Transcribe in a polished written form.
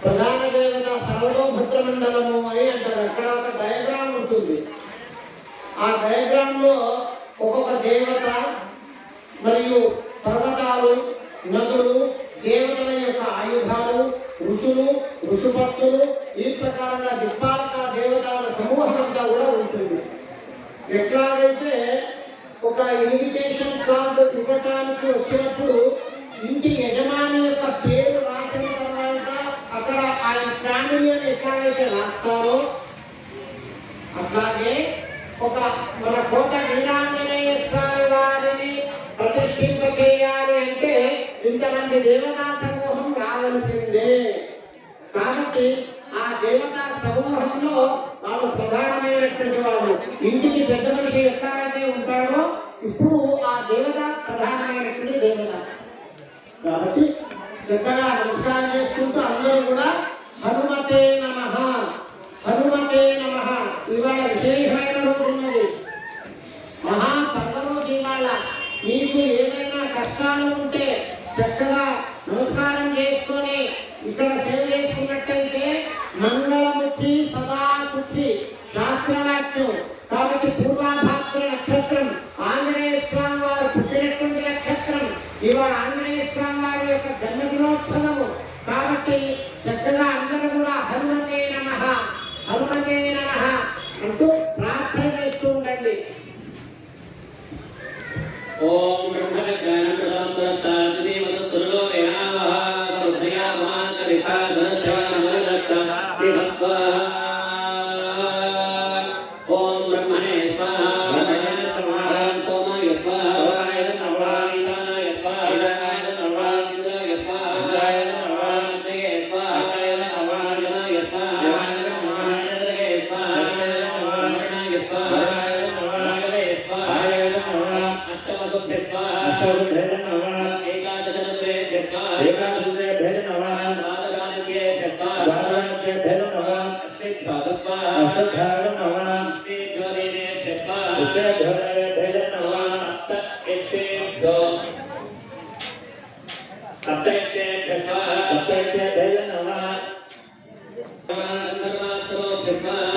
ప్రధాన దేవత సర్వతోభద్ర మండలము అని అంటారు. అక్కడ ఒక డయాగ్రామ్ ఉంటుంది. ఆ డయాగ్రామ్ లో ఒక్కొక్క దేవత మరియు పర్వతాలు, నదులు, దేవతల యొక్క ఆయుధాలు, ఋషులు, ఋషుభక్తులు, ఈ ప్రకారంగా దిక్పాలక దేవతల సమూహం అంతా కూడా ఉంటుంది. ఎట్లాగైతే ఒక ఇన్విటేషన్ కార్డు ఇవ్వటానికి వచ్చినప్పుడు ఇంటి యజమాని యొక్క పేరు రాసిన తర్వాత అక్కడ ఆయన ఫ్యామిలీ అని ఎట్లాగైతే రాస్తారో అట్లాగే ఒక మన కోట వీరాంజనేయ స్వామి వారిని ప్రతిష్ఠింప చేయాలి అంటే ఇంతమంది దేవతా సమూహం రావాల్సిందే. కాబట్టి ఆ దేవతా సమూహంలో వాళ్ళు ప్రధానమైనటువంటి వాళ్ళు. ఇంటికి పెద్ద మనిషి ఎట్లాగైతే ఉంటాడో ఇప్పుడు ఆ దేవత ప్రధానమైనటువంటి దేవత. కాబట్టి చక్కగా నమస్కారం చేసుకుంటూ అందరూ కూడా హనుమతే నమః, హనుమతే నమః. ఇవాళ విశేషమైన రోజు ఉన్నది, మహా పండుగ రోజు. ఇవాళ మీకు ఏదైనా కష్టాలు ఉంటే చక్కగా నమస్కారం చేసుకొని ఇక్కడ సేవ చేసుకున్నట్టయితే మంగళముఖి సదా సుఖి శాస్త్రవాక్యం. కాబట్టి పూర్వాభాద్ర నక్షత్రం ఆంజనేయ స్వామి వారు పుట్టినటువంటి నక్షత్రం. ఇవాళ ఆంజనేయ స్వామి వారి యొక్క జన్మదినోత్సవము. కాబట్టి చక్కగా అందరూ కూడా హనుమతే నమః, హనుమతే నమః అంటూ ప్రార్థన చేస్తూ ఉండండి. ఓం బ్రహ్మజ్ఞానం ప్రదాంతస్తాది మదస్తులో వేనావః కరుణయామాన విపాదనమనదత్తాది భస్వ. ఓం బ్రహ్మణే స్వాహా, బ్రహ్మణే స్వాహా, సోమాయ స్వాహా, సోమాయ స్వాహా, ఈశానాయ స్వాహా, ఈశానాయ స్వాహా, ఇంద్రాయ స్వాహా, ఇంద్రాయ స్వాహా, అగ్నయే స్వాహా, అగ్నయే స్వాహా, యమాయ స్వాహా, యమాయ స్వాహా, ఇంద్రయే స్వాహా, ఇంద్రయే స్వాహా, వరుణాయ స్వాహా, వాయవే స్వాహా, వాయవే స్వాహా, అష్టమసుభ్య స్వాహా, అష్టమసుభ్య స్వాహా, ఏకాదశరుద్రేభ్య స్వాహా, ఏకాదశరుద్రేభ్య స్వాహా, ద్వాదశాదిత్యేభ్య స్వాహా, ద్వాదశాదిత్యేభ్య స్వాహా, అష్టభ్యాగ స్వాహా, అష్టభ్యాగ స్వాహా, అష్టేభ్యోదేవేభ్య స్వాహా, అష్టేభ్యోదేవేభ్య స్వాహా, అష్టేభ్యో సప్తేభ్య స్వాహా, సప్తేభ్య స్వాహా, సర్వాత్రోభ్య స్వాహా.